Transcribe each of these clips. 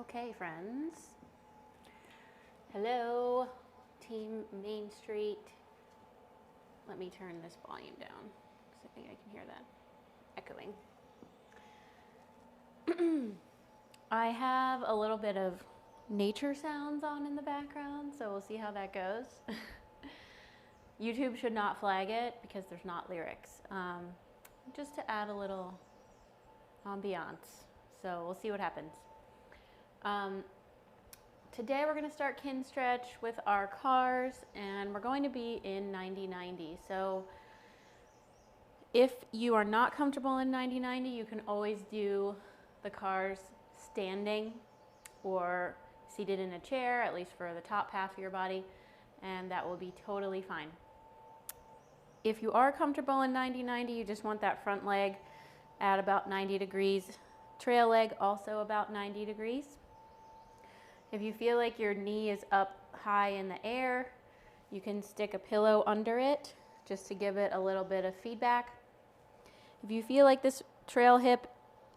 Okay, friends. Hello, Team Main Street. Let me turn this volume down because I think I can hear that echoing. I have a little bit of nature sounds on in the background, so we'll see how that goes. YouTube should not flag it because there's not lyrics, just to add a little ambiance. So we'll see what happens. Today we're going to start Kinstretch with our cars, and we're going to be in 90-90. So if you are not comfortable in 90-90, you can always do the cars standing or seated in a chair, at least for the top half of your body, and that will be totally fine. If you are comfortable in 90-90, you just want that front leg at about 90 degrees, trail leg also about 90 degrees. If you feel like your knee is up high in the air, you can stick a pillow under it just to give it a little bit of feedback. If you feel like this trail hip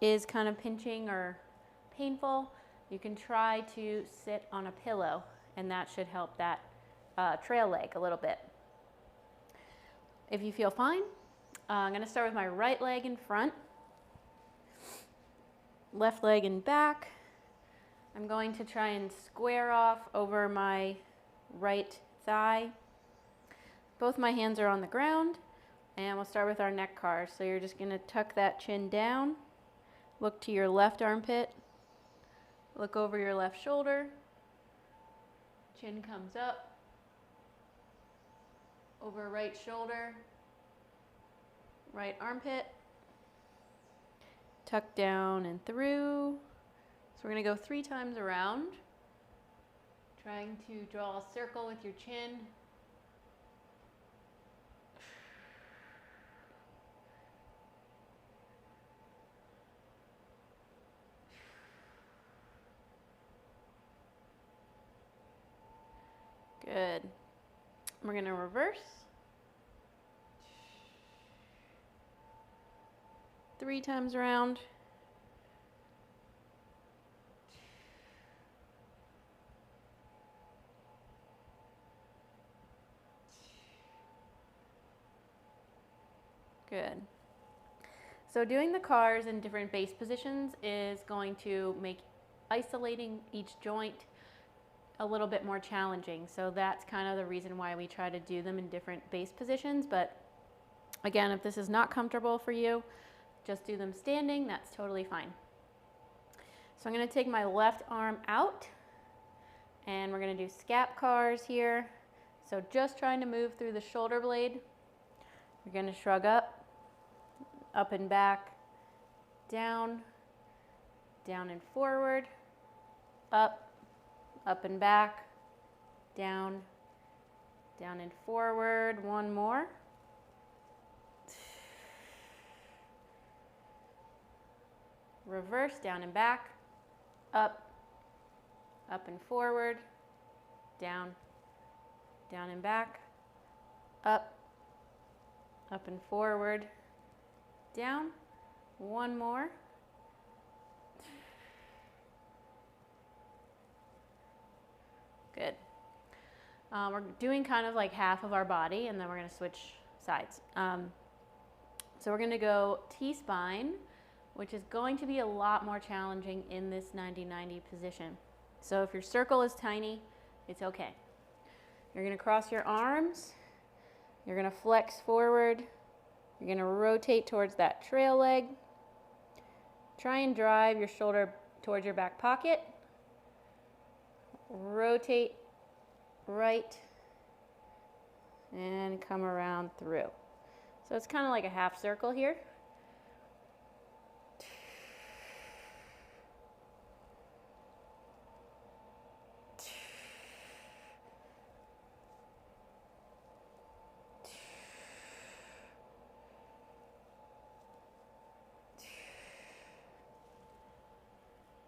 is kind of pinching or painful, you can try to sit on a pillow, and that should help that trail leg a little bit. If you feel fine, I'm going to start with my right leg in front, left leg in back. I'm going to try and square off over my right thigh. Both my hands are on the ground, and we'll start with our neck cars. So you're just going to tuck that chin down, look to your left armpit, look over your left shoulder, chin comes up, over right shoulder, right armpit, tuck down and through. So we're going to go 3 times around, trying to draw a circle with your chin. Good. We're going to reverse. 3 times around. Good. So doing the cars in different base positions is going to make isolating each joint a little bit more challenging. So that's kind of the reason why we try to do them in different base positions. But again, if this is not comfortable for you, just do them standing. That's totally fine. So I'm going to take my left arm out, and we're going to do scap cars here. So just trying to move through the shoulder blade. You're going to shrug up and back, down, down and forward, up and back, down, down and forward. One more. Reverse, down and back, up and forward, down, down and back, up and forward, down. One more. Good. We're doing kind of like half of our body, and then we're going to switch sides. So we're going to go T-spine, which is going to be a lot more challenging in this 90-90 position. So if your circle is tiny, it's okay. You're going to cross your arms. You're going to flex forward. You're going to rotate towards that trail leg. Try and drive your shoulder towards your back pocket. Rotate right and come around through. So it's kind of like a half circle here.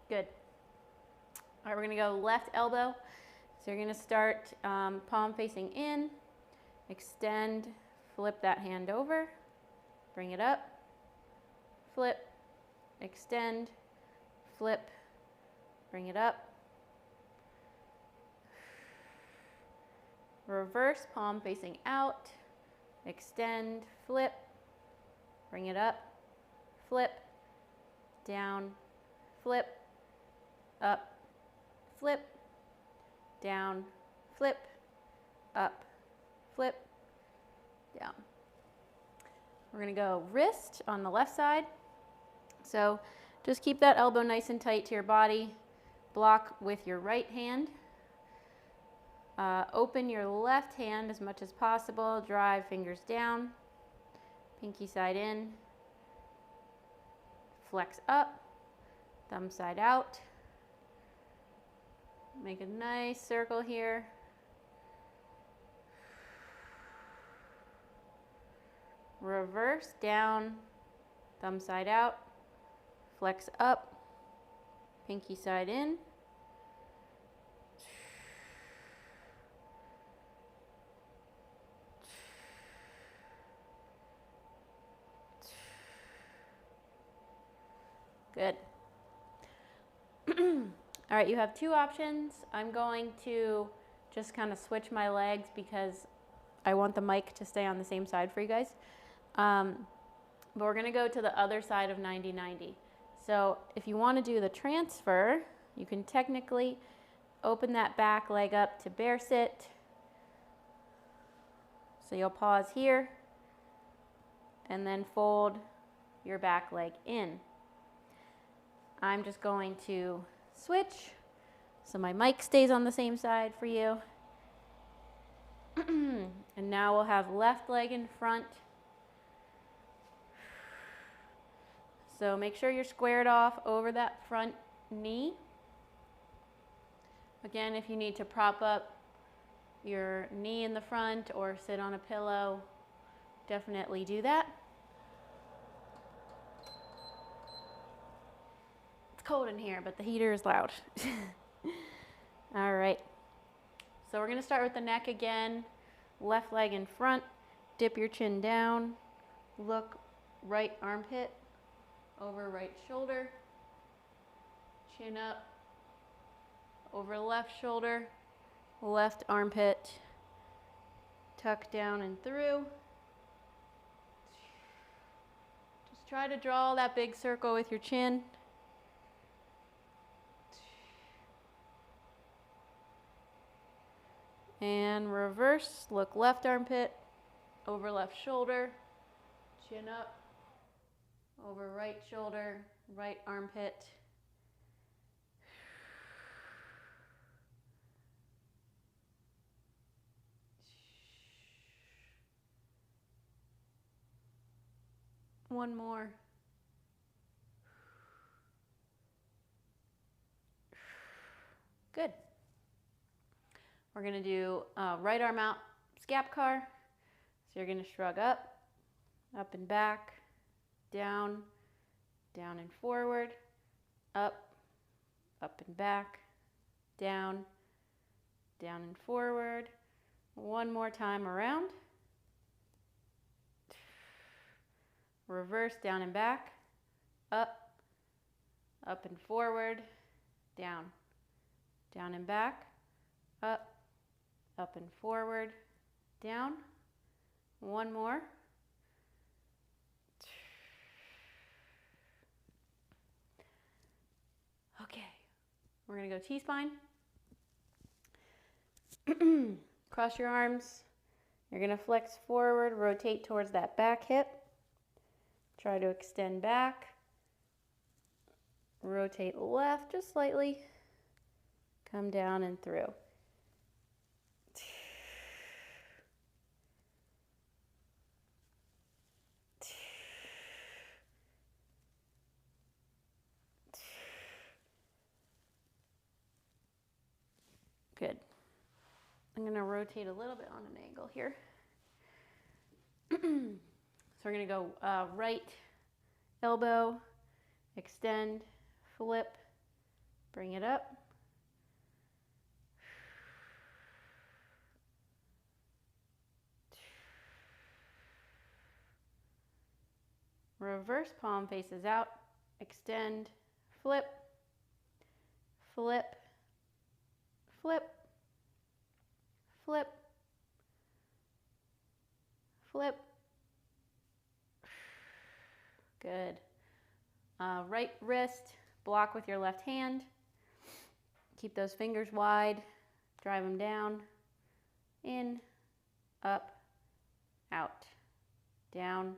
Good. All right, we're going to go left elbow. So you're going to start palm facing in, extend, flip that hand over, bring it up, flip, extend, flip, bring it up. Reverse, palm facing out, extend, flip, bring it up, flip, down, flip, up, flip, down, flip, up, flip, down. We're gonna go wrist on the left side. So just keep that elbow nice and tight to your body. Block with your right hand. Open your left hand as much as possible. Drive fingers down. Pinky side in. Flex up. Thumb side out. Make a nice circle here. Reverse down. Thumb side out. Flex up. Pinky side in. Good. All right, you have two options. I'm going to just kind of switch my legs because I want the mic to stay on the same side for you guys. But we're going to go to the other side of 90-90. So if you want to do the transfer, you can technically open that back leg up to bear sit. So you'll pause here and then fold your back leg in. I'm just going to switch so my mic stays on the same side for you. And now we'll have left leg in front. So make sure you're squared off over that front knee. Again, if you need to prop up your knee in the front or sit on a pillow, definitely do that. It's cold in here, but the heater is loud. All right. So we're going to start with the neck again. Left leg in front. Dip your chin down. Look right armpit over right shoulder. Chin up over left shoulder. Left armpit. Tuck down and through. Just try to draw that big circle with your chin. And reverse, look left armpit, over left shoulder, chin up, over right shoulder, right armpit. One more. Good. We're going to do right arm out scap car. So you're going to shrug up, up and back, down, down and forward, up, up and back, down, down and forward. One more time around. Reverse, down and back, up, up and forward, down, down and back, up, up and forward, down. One more. Okay, we're going to go T-spine. Cross your arms. You're going to flex forward, rotate towards that back hip. Try to extend back. Rotate left just slightly. Come down and through. Good. I'm going to rotate a little bit on an angle here. So we're going to go right elbow, extend, flip, bring it up. Reverse, palm faces out, extend, flip, flip, flip, flip, flip. Good. Right wrist, block with your left hand. Keep those fingers wide, drive them down, in, up, out, down,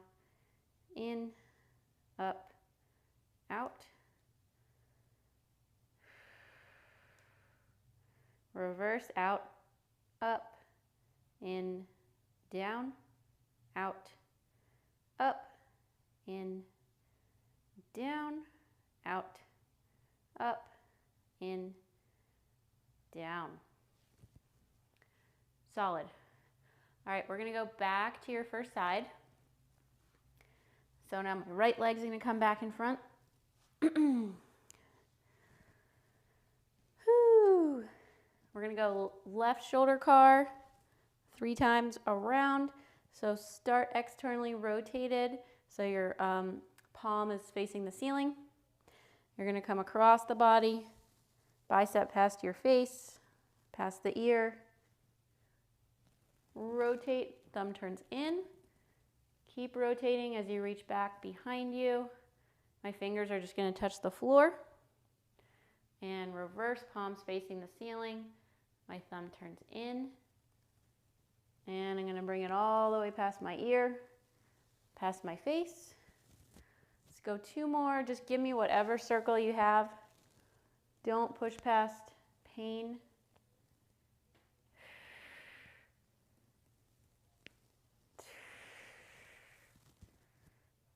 in, up, out. Reverse, out, up, in, down, out, up, in, down, out, up, in, down. Solid. All right, we're gonna go back to your first side. So now my right leg's gonna come back in front. Whew. We're gonna go left shoulder car 3 times around. So start externally rotated, so your palm is facing the ceiling. You're gonna come across the body, bicep past your face, past the ear. Rotate, thumb turns in. Keep rotating as you reach back behind you. My fingers are just gonna touch the floor. And reverse, palms facing the ceiling. My thumb turns in. And I'm gonna bring it all the way past my ear, past my face. Let's go 2 more. Just give me whatever circle you have. Don't push past pain.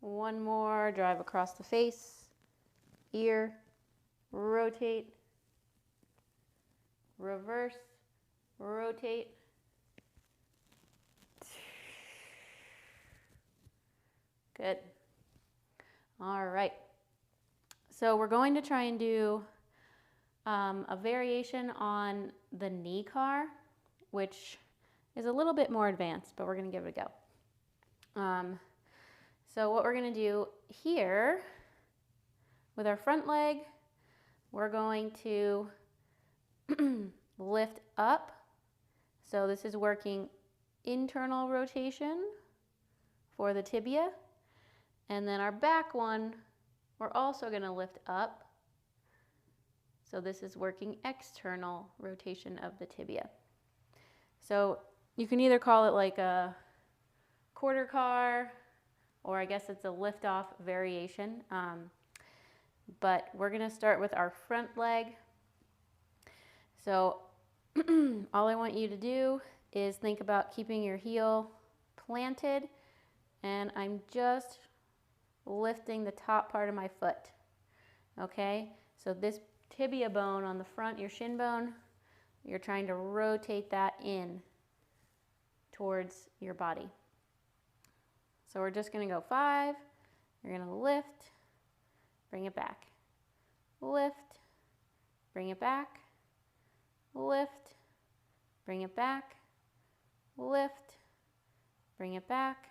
One more, drive across the face, ear, rotate, reverse, rotate. Good. All right. So we're going to try and do a variation on the knee car, which is a little bit more advanced, but we're going to give it a go. So what we're going to do here with our front leg, we're going to lift up. So this is working internal rotation for the tibia. And then our back one, we're also going to lift up. So this is working external rotation of the tibia. So you can either call it like a quarter car, or I guess it's a lift-off variation. But we're gonna start with our front leg. So all I want you to do is think about keeping your heel planted, and I'm just lifting the top part of my foot, okay? So this tibia bone on the front, your shin bone, you're trying to rotate that in towards your body. So we're just gonna go 5, you're gonna lift, bring it back, lift, bring it back, lift, bring it back, lift, bring it back,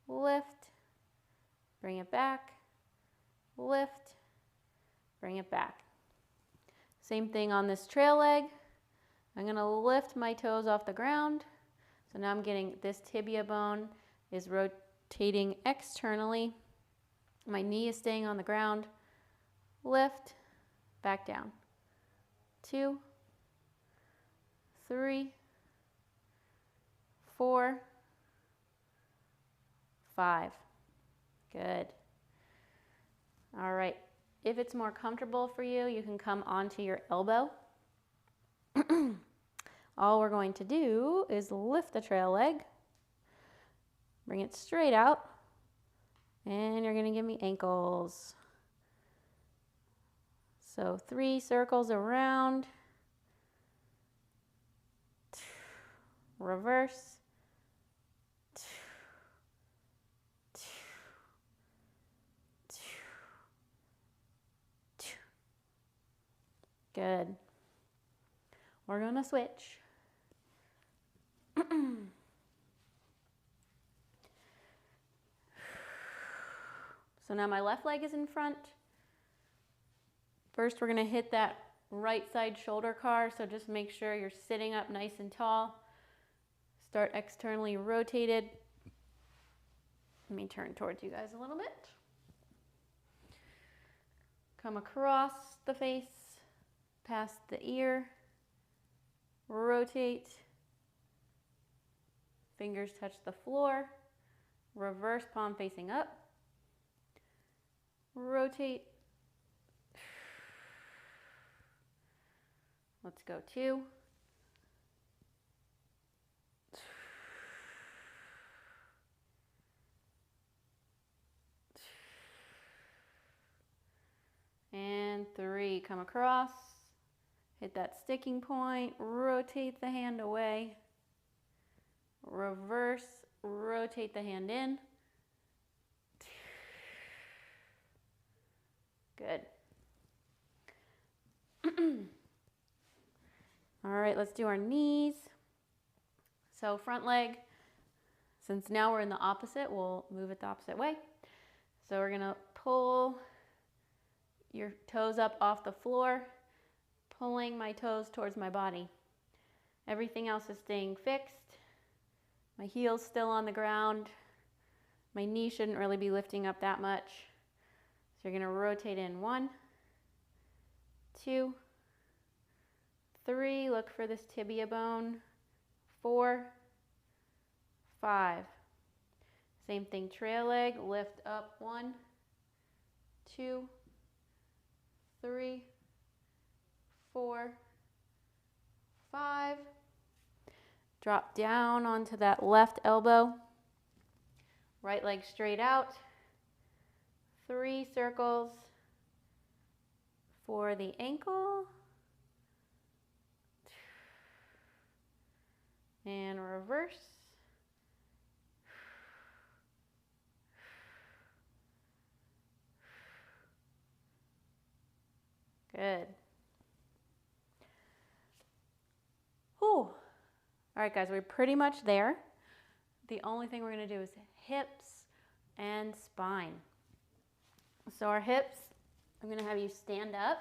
lift, bring it back, lift, bring it back. Same thing on this trail leg. I'm gonna lift my toes off the ground. So now I'm getting this tibia bone is rotating externally. My knee is staying on the ground. Lift, back down. 2, 3, 4, 5. Good. All right. If it's more comfortable for you, you can come onto your elbow. All we're going to do is lift the trail leg, bring it straight out, and you're going to give me ankles. So 3 circles around, reverse, good. We're going to switch. So now my left leg is in front. First, we're going to hit that right side shoulder car, so just make sure you're sitting up nice and tall. Start externally rotated. Let me turn towards you guys a little bit. Come across the face, past the ear, rotate. Fingers touch the floor. Reverse palm facing up. Rotate. Let's go 2. And 3, come across, hit that sticking point, rotate the hand away, reverse, rotate the hand in. Good. All right, let's do our knees. So front leg, since now we're in the opposite, we'll move it the opposite way. So we're gonna pull your toes up off the floor, pulling my toes towards my body. Everything else is staying fixed. My heel's still on the ground. My knee shouldn't really be lifting up that much. So you're gonna rotate in 1, 2, 3, look for this tibia bone, 4, 5. Same thing, trail leg, lift up 1, 2, 3, 4, 5. Drop down onto that left elbow. Right leg straight out. 3 circles for the ankle. And reverse. Good. Whew. All right, guys, we're pretty much there. The only thing we're going to do is hips and spine. So our hips, I'm going to have you stand up.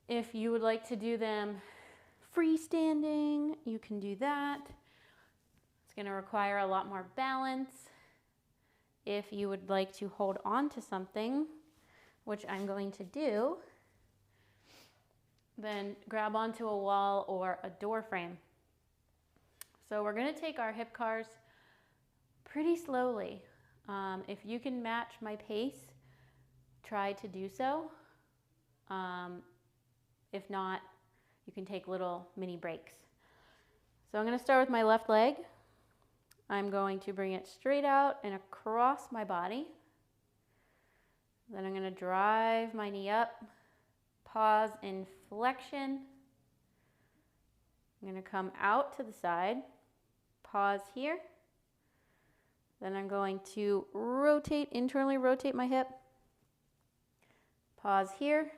If you would like to do them freestanding, you can do that. It's going to require a lot more balance. If you would like to hold on to something, which I'm going to do, then grab onto a wall or a door frame. So we're going to take our hip cars pretty slowly. If you can match my pace, try to do so. If not, you can take little mini breaks. So I'm going to start with my left leg. I'm going to bring it straight out and across my body. Then I'm going to drive my knee up, pause in flexion. I'm going to come out to the side, pause here. Then I'm going to rotate, internally rotate my hip, pause here,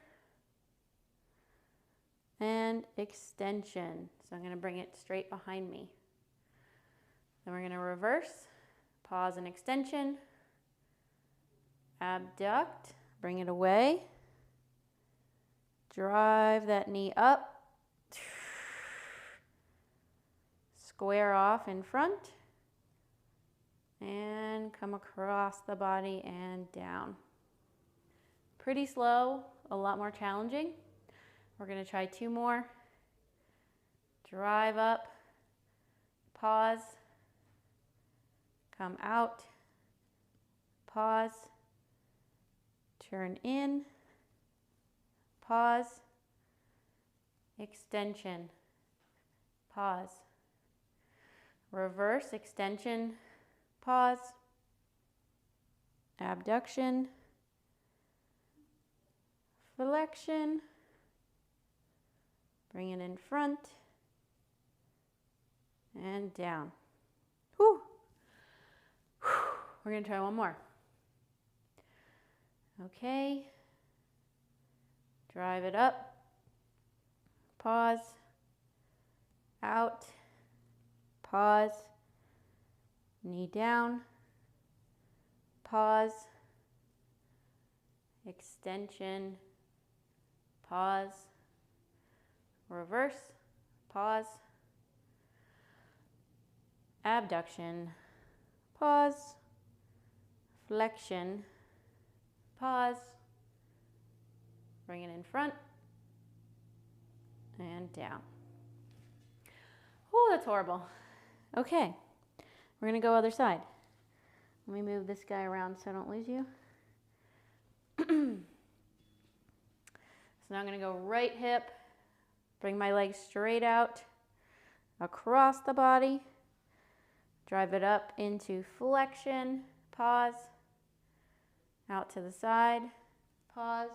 and extension. So I'm going to bring it straight behind me. Then we're going to reverse, pause and extension, abduct, bring it away, drive that knee up, square off in front, and come across the body and down. Pretty slow, a lot more challenging. We're going to try 2 more. Drive up, pause, come out, pause, turn in, pause, extension, pause, reverse, extension, pause, abduction, flexion, bring it in front, and down. Whew. We're going to try one more. Okay. Drive it up, pause, out, pause, knee down, pause, extension, pause, reverse, pause, abduction, pause, flexion, pause, bring it in front, and down. Oh, that's horrible. Okay, we're gonna go other side. Let me move this guy around so I don't lose you. So now I'm gonna go right hip, bring my leg straight out, across the body, drive it up into flexion, pause, out to the side, pause,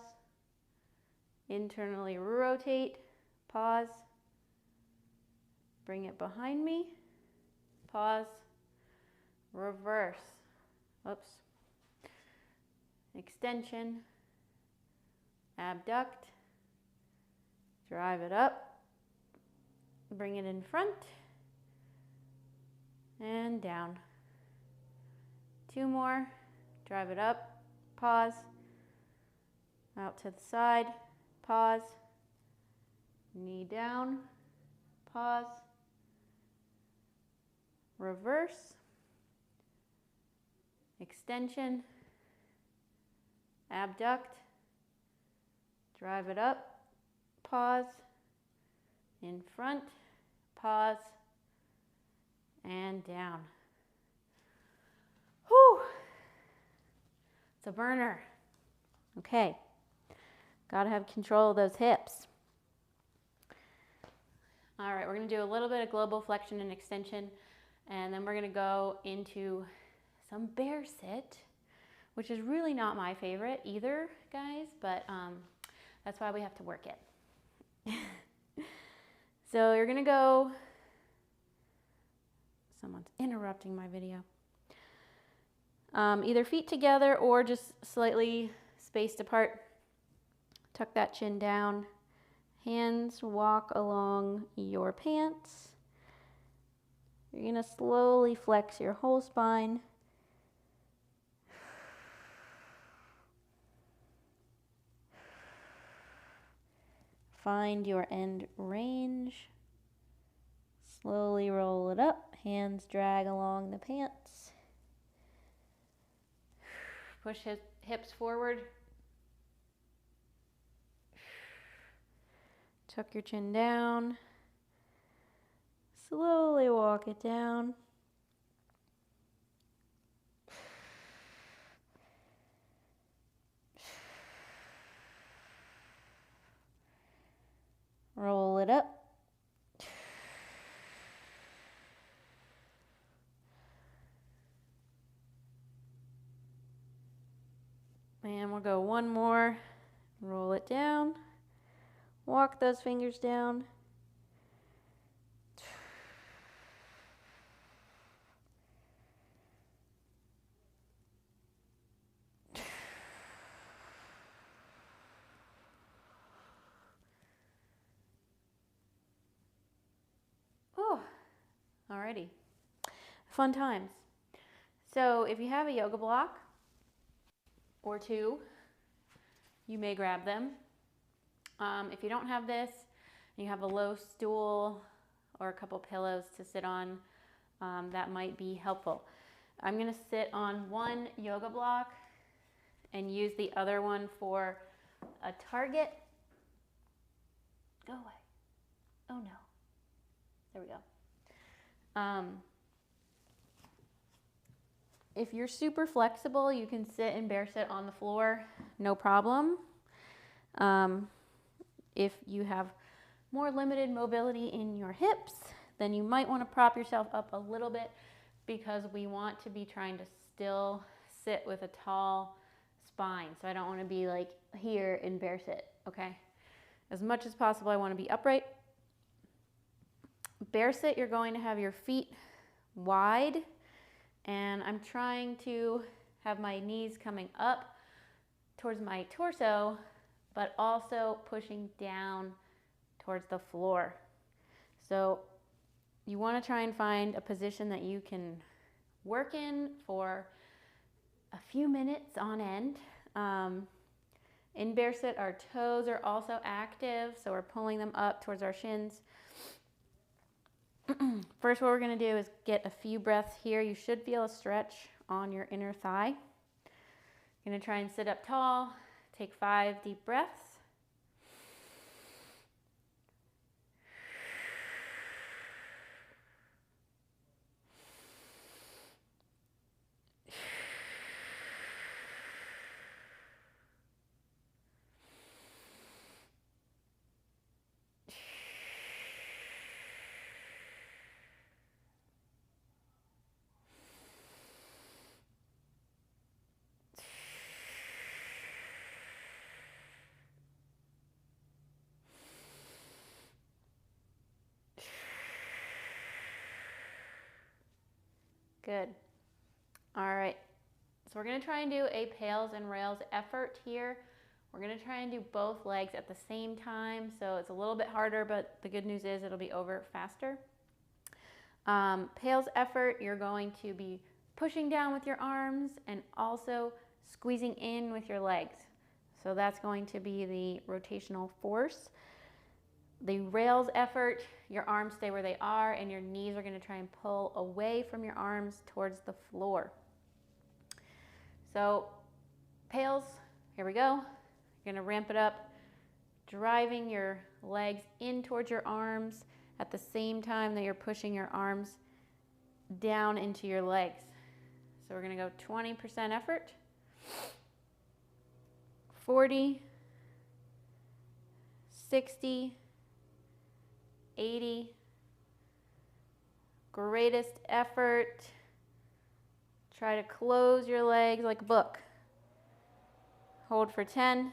internally rotate, pause, bring it behind me, pause, reverse, oops, extension, abduct, drive it up, bring it in front, and down. Two more, drive it up, pause, out to the side, pause, knee down, pause, reverse, extension, abduct, drive it up, pause, in front, pause, and down. Whew, it's a burner. Okay, gotta have control of those hips. All right, we're gonna do a little bit of global flexion and extension, and then we're gonna go into some bear sit, which is really not my favorite either, guys, but that's why we have to work it. So you're gonna go, someone's interrupting my video. Either feet together or just slightly spaced apart. Tuck that chin down. Hands walk along your pants. You're gonna slowly flex your whole spine. Find your end range. Slowly roll it up. Hands drag along the pants. Push hips forward. Tuck your chin down. Slowly walk it down. Roll it up. And we'll go one more. Roll it down. Walk those fingers down. Oh, alrighty. Fun times. So if you have a yoga block or two, you may grab them. If you don't have this, and you have a low stool or a couple pillows to sit on, that might be helpful. I'm gonna sit on one yoga block and use the other one for a target. Go away. Oh no. There we go. If you're super flexible, you can sit and bear sit on the floor, no problem. If you have more limited mobility in your hips, then you might want to prop yourself up a little bit, because we want to be trying to still sit with a tall spine. So I don't want to be like here in bear sit, okay? As much as possible, I want to be upright. Bear sit, you're going to have your feet wide, and I'm trying to have my knees coming up towards my torso, but also pushing down towards the floor. So you want to try and find a position that you can work in for a few minutes on end. In bear sit, our toes are also active, so we're pulling them up towards our shins. First, what we're going to do is get a few breaths here. You should feel a stretch on your inner thigh. You're going to try and sit up tall. Take 5 deep breaths. Good. All right. So we're going to try and do a pails and rails effort here. We're going to try and do both legs at the same time. So it's a little bit harder, but the good news is it'll be over faster. Pails effort, you're going to be pushing down with your arms and also squeezing in with your legs. So that's going to be the rotational force. The rails effort, your arms stay where they are and your knees are going to try and pull away from your arms towards the floor. So pails, here we go. You're going to ramp it up, driving your legs in towards your arms at the same time that you're pushing your arms down into your legs. So we're going to go 20% effort, 40, 60, 80, greatest effort. Try to close your legs like a book. Hold for 10.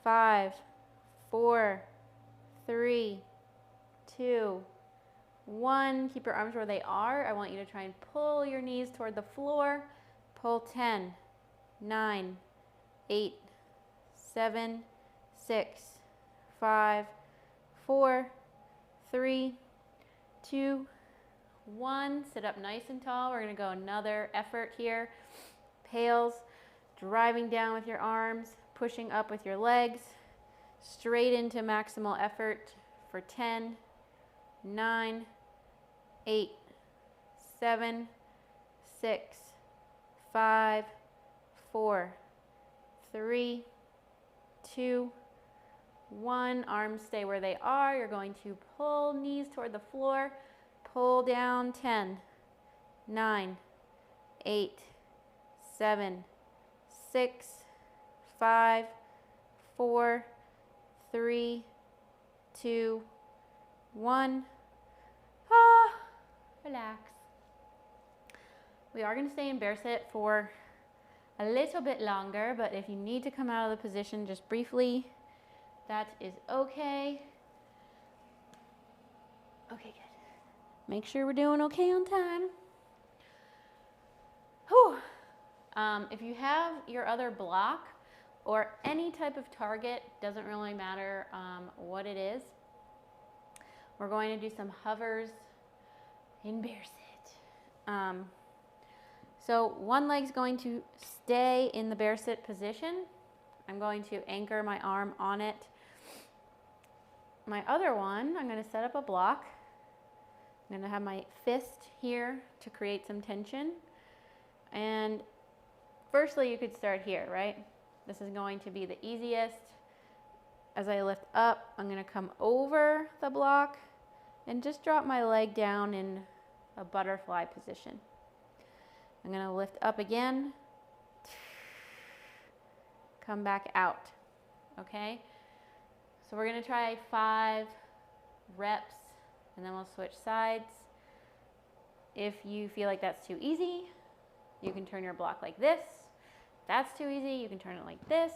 5, 4, 3, 2, 1. Keep your arms where they are. I want you to try and pull your knees toward the floor. Pull 10, 9, 8, 7, 6, 5, 4, 3, 2, 1. Sit up nice and tall. We're going to go another effort here. Pails, driving down with your arms, pushing up with your legs, straight into maximal effort for 10, 9, 8, 7, 6, 5, 4, 3, 2, 1. Arms stay where they are. You're going to pull knees toward the floor. Pull down 10, 9, 8, 7, 6, 5, 4, 3, 2, 1. Relax. We are going to stay in bear sit for a little bit longer, but if you need to come out of the position just briefly, that is okay. Okay, good. Make sure we're doing okay on time. Whew. If you have your other block or any type of target, doesn't really matter what it is, we're going to do some hovers in bear sit. So one leg's going to stay in the bear sit position. I'm going to anchor my arm on it. My other one, I'm going to set up a block. I'm going to have my fist here to create some tension. And firstly, you could start here, right? This is going to be the easiest. As I lift up, I'm going to come over the block and just drop my leg down in a butterfly position. I'm going to lift up again, come back out, okay? So we're going to try 5 reps and then we'll switch sides. If you feel like that's too easy, you can turn your block like this. If that's too easy, you can turn it like this.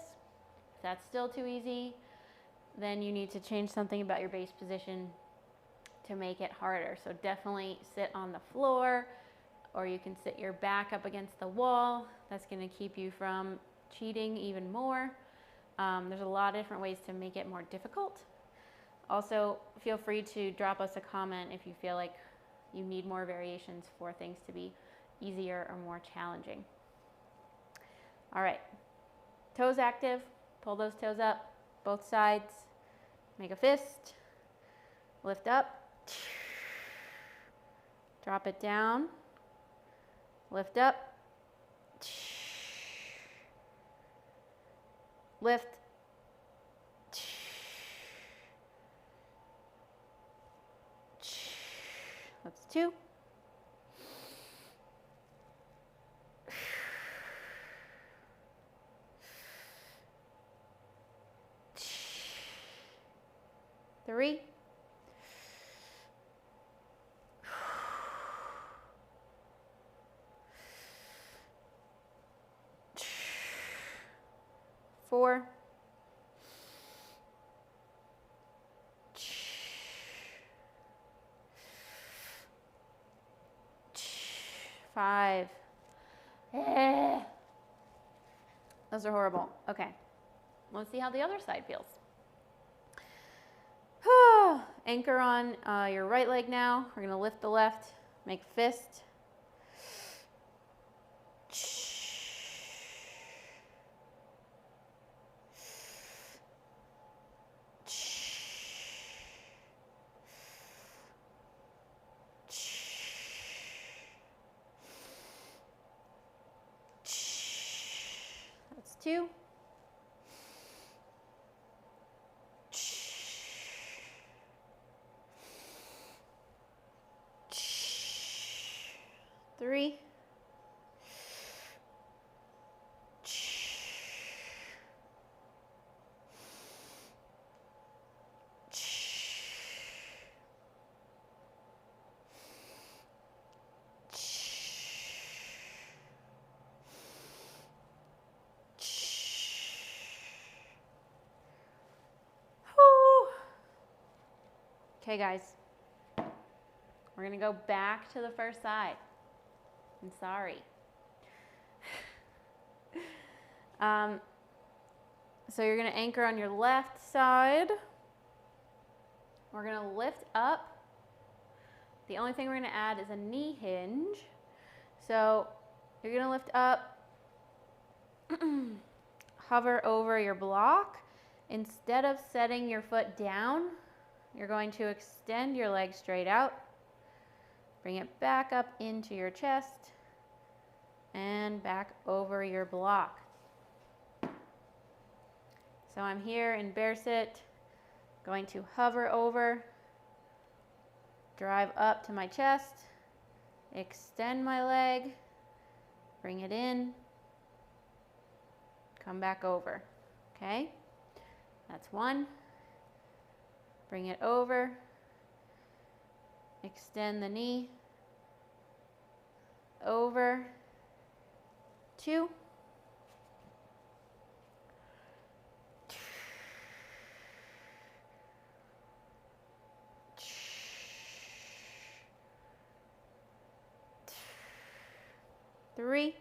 If that's still too easy, then you need to change something about your base position to make it harder. So definitely sit on the floor, or you can sit your back up against the wall. That's going to keep you from cheating even more. There's a lot of different ways to make it more difficult. Also, feel free to drop us a comment if you feel like you need more variations for things to be easier or more challenging. All right, toes active, pull those toes up, both sides, make a fist, lift up, drop it down, lift up, lift, that's 2. Three. Four. Five. Those are horrible. Okay. Let's see how the other side feels. Anchor on your right leg now. We're going to lift the left, make a fist. That's 2. Three. Okay, guys, we're gonna go back to the first side. I'm sorry. So you're gonna anchor on your left side. We're gonna lift up. The only thing we're gonna add is a knee hinge. So you're gonna lift up, hover over your block. Instead of setting your foot down, you're going to extend your leg straight out, bring it back up into your chest, and back over your block. So I'm here in bear sit, going to hover over, drive up to my chest, extend my leg, bring it in, come back over. Okay? That's 1. Bring it over, extend the knee, over, 2, 3,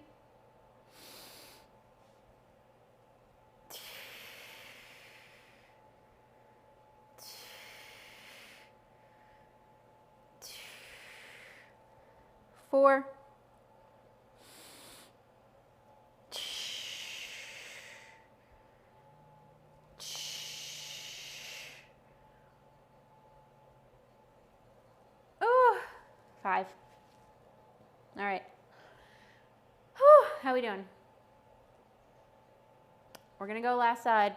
4, 5. All right. How are we doing? We're gonna go last side.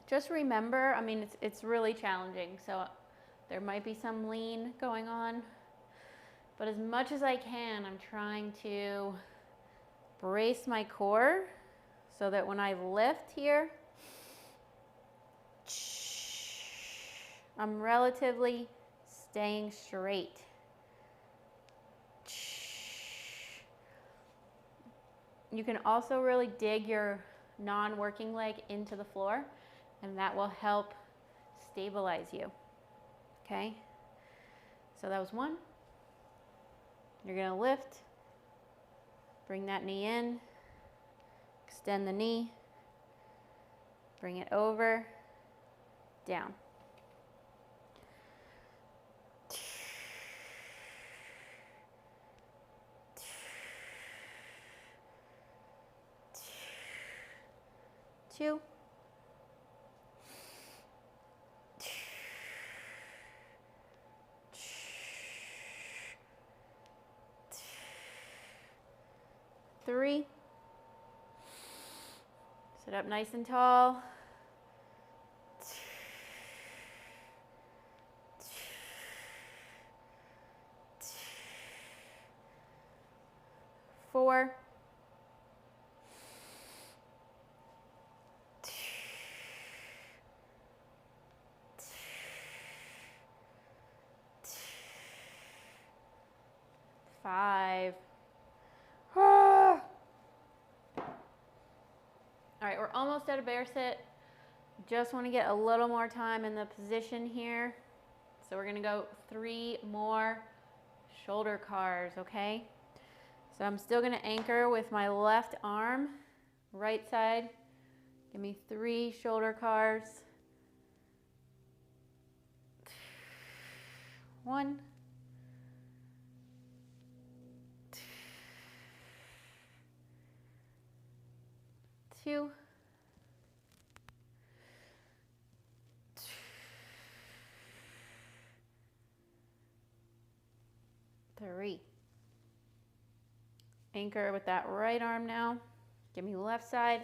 Just remember, I mean, it's really challenging, so there might be some lean going on, but as much as I can, I'm trying to brace my core so that when I lift here, I'm relatively staying straight. You can also really dig your non-working leg into the floor, and that will help stabilize you. Okay? So that was 1. You're going to lift, bring that knee in, extend the knee, bring it over, down. 2, 3. Sit up nice and tall. 4. 5. All right, we're almost at a bear sit. Just want to get a little more time in the position here. So we're going to go 3 more shoulder cars, okay? So I'm still going to anchor with my left arm, right side. Give me 3 shoulder cars. 1. 2. 3. Anchor with that right arm now. Give me left side.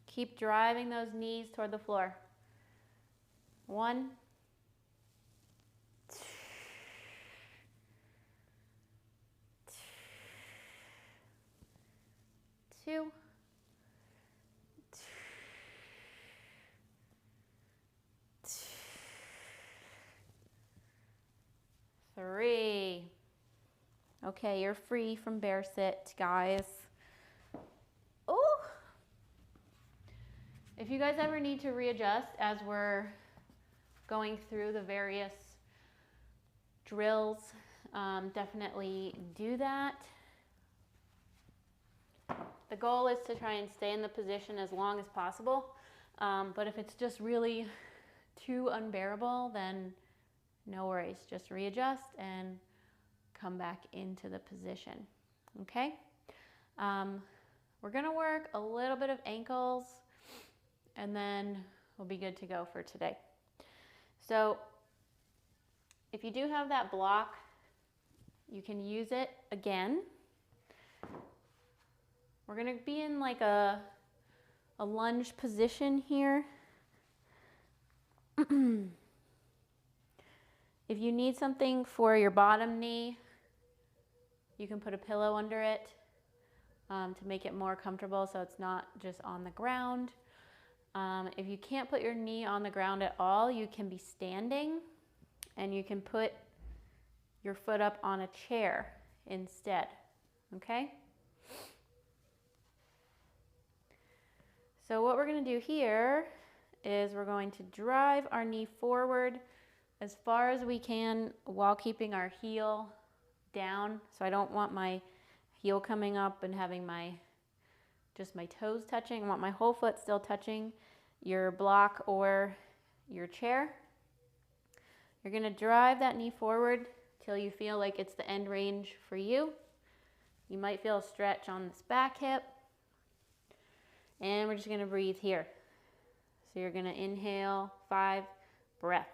Keep driving those knees toward the floor. 1. 2. 3. Okay, you're free from bear sit, guys. Oh! If you guys ever need to readjust as we're going through the various drills, definitely do that. The goal is to try and stay in the position as long as possible, but if it's just really too unbearable, then no worries, just readjust and come back into the position, okay? We're gonna work a little bit of ankles and then we'll be good to go for today. So if you do have that block, you can use it again. We're gonna be in like a lunge position here. If you need something for your bottom knee, you can put a pillow under it to make it more comfortable so it's not just on the ground. If you can't put your knee on the ground at all, you can be standing and you can put your foot up on a chair instead, okay? So what we're going to do here is we're going to drive our knee forward as far as we can while keeping our heel down. So I don't want my heel coming up and having just my toes touching. I want my whole foot still touching your block or your chair. You're going to drive that knee forward till you feel like it's the end range for you. You might feel a stretch on this back hip. And we're just going to breathe here. So you're going to inhale 5 breaths.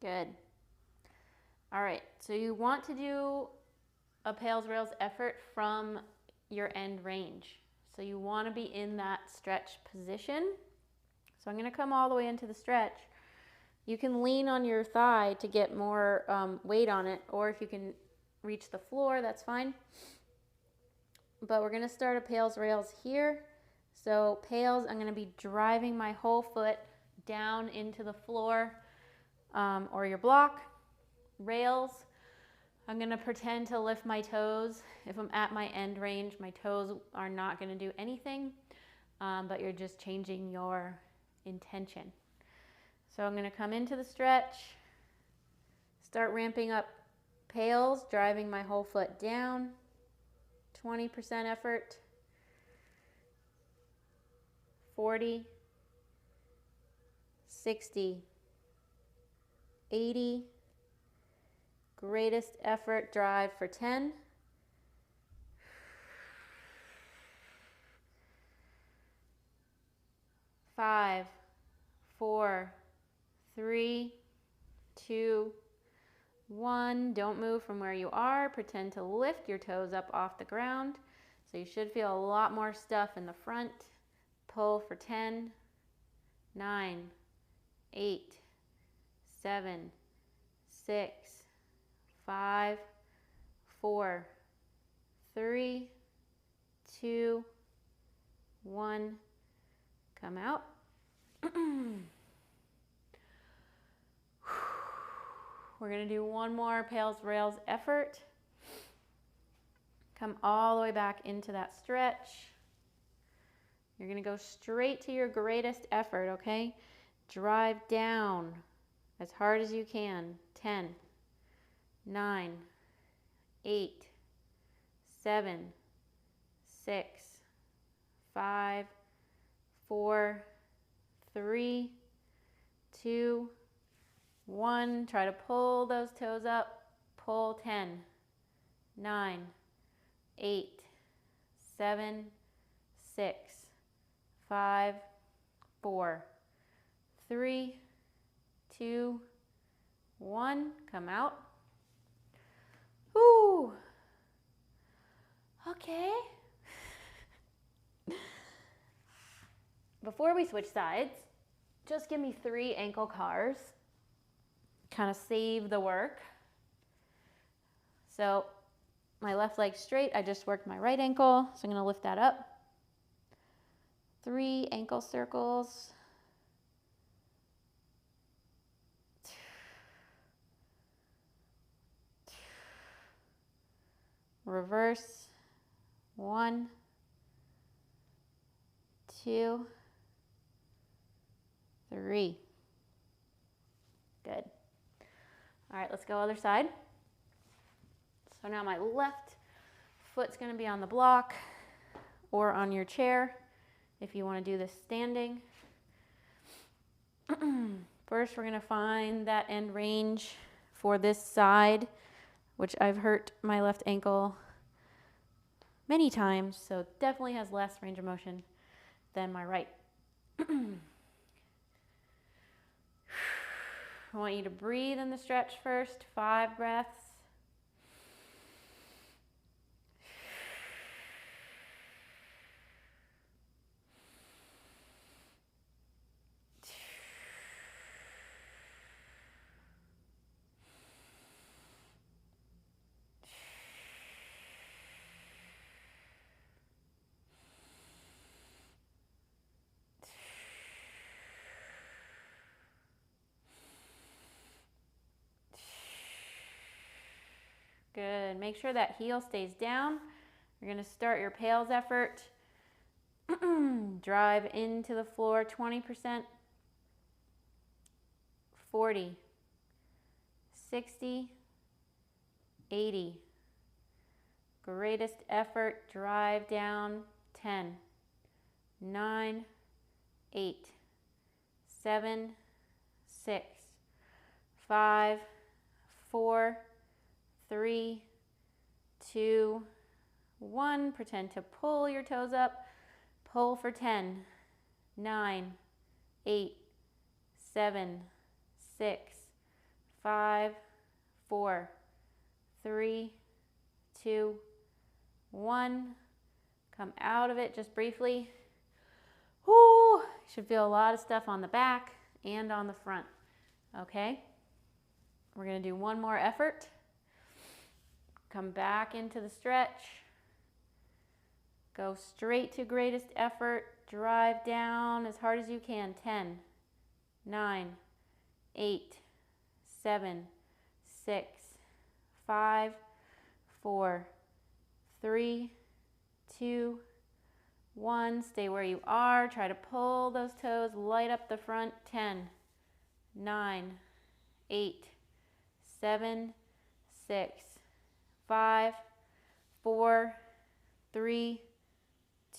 Good. All right, so you want to do a pails rails effort from your end range. So you want to be in that stretch position. So I'm going to come all the way into the stretch. You can lean on your thigh to get more weight on it, or if you can reach the floor, that's fine. But we're going to start a pails rails here. So pails, I'm going to be driving my whole foot down into the floor or your block. Rails, I'm gonna pretend to lift my toes. If I'm at my end range, my toes are not gonna do anything, but you're just changing your intention. So I'm gonna come into the stretch, start ramping up pails, driving my whole foot down, 20% effort, 40, 60, 80, greatest effort, drive for 10, 5, 4, 3, 2, 1. Don't move from where you are. Pretend to lift your toes up off the ground. So you should feel a lot more stuff in the front. Pull for 10, 9, 8, 7, 6, 5, 4, 3, 2, 1. Come out. We're going to do one more pails, rails effort. Come all the way back into that stretch. You're going to go straight to your greatest effort, okay? Drive down as hard as you can. 10, 9, 8, 7, 6, 5, 4, 3, 2, 1. Try to pull those toes up. Pull 10, 9, 8, 7, 6, 5, 4, 3, 2, 1. Come out. Woo. Okay. Before we switch sides, just give me 3 ankle cars. Kind of save the work. So my left leg straight, I just worked my right ankle, so I'm going to lift that up. 3 ankle circles. Reverse. 1, 2, 3. Good. All right, let's go other side. So now my left foot's going to be on the block or on your chair if you want to do this standing. First, we're going to find that end range for this side, which I've hurt my left ankle many times, so it definitely has less range of motion than my right. I want you to breathe in the stretch first, 5 breaths. Good. Make sure that heel stays down. You're going to start your pails effort. Drive into the floor, 20%, 40, 60, 80. Greatest effort, drive down, 10, 9, 8, 7, 6, 5, 4, 3, 2, 1. Pretend to pull your toes up. Pull for 10, 9, 8, 7, 6, 5, 4, 3, 2, 1. Come out of it just briefly. Woo! You should feel a lot of stuff on the back and on the front. Okay? We're going to do one more effort. Come back into the stretch. Go straight to greatest effort. Drive down as hard as you can. 10, 9, 8, 7, 6, 5, 4, 3, 2, 1. Stay where you are. Try to pull those toes, light up the front. 10, 9, 8, 7, 6, 5, 4, 3,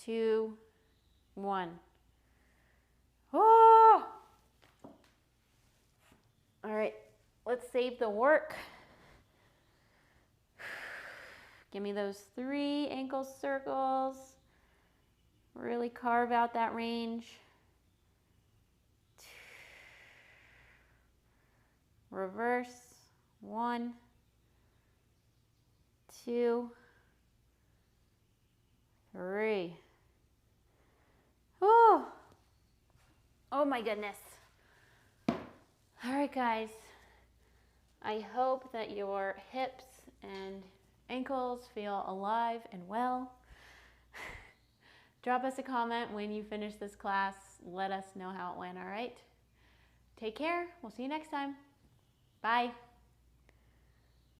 2, 1. Oh! All right, let's save the work. Give me those 3 ankle circles. Really carve out that range. Reverse. 1, 2, 3. Oh, oh my goodness. All right, guys. I hope that your hips and ankles feel alive and well. Drop us a comment when you finish this class. Let us know how it went, all right? Take care. We'll see you next time. Bye.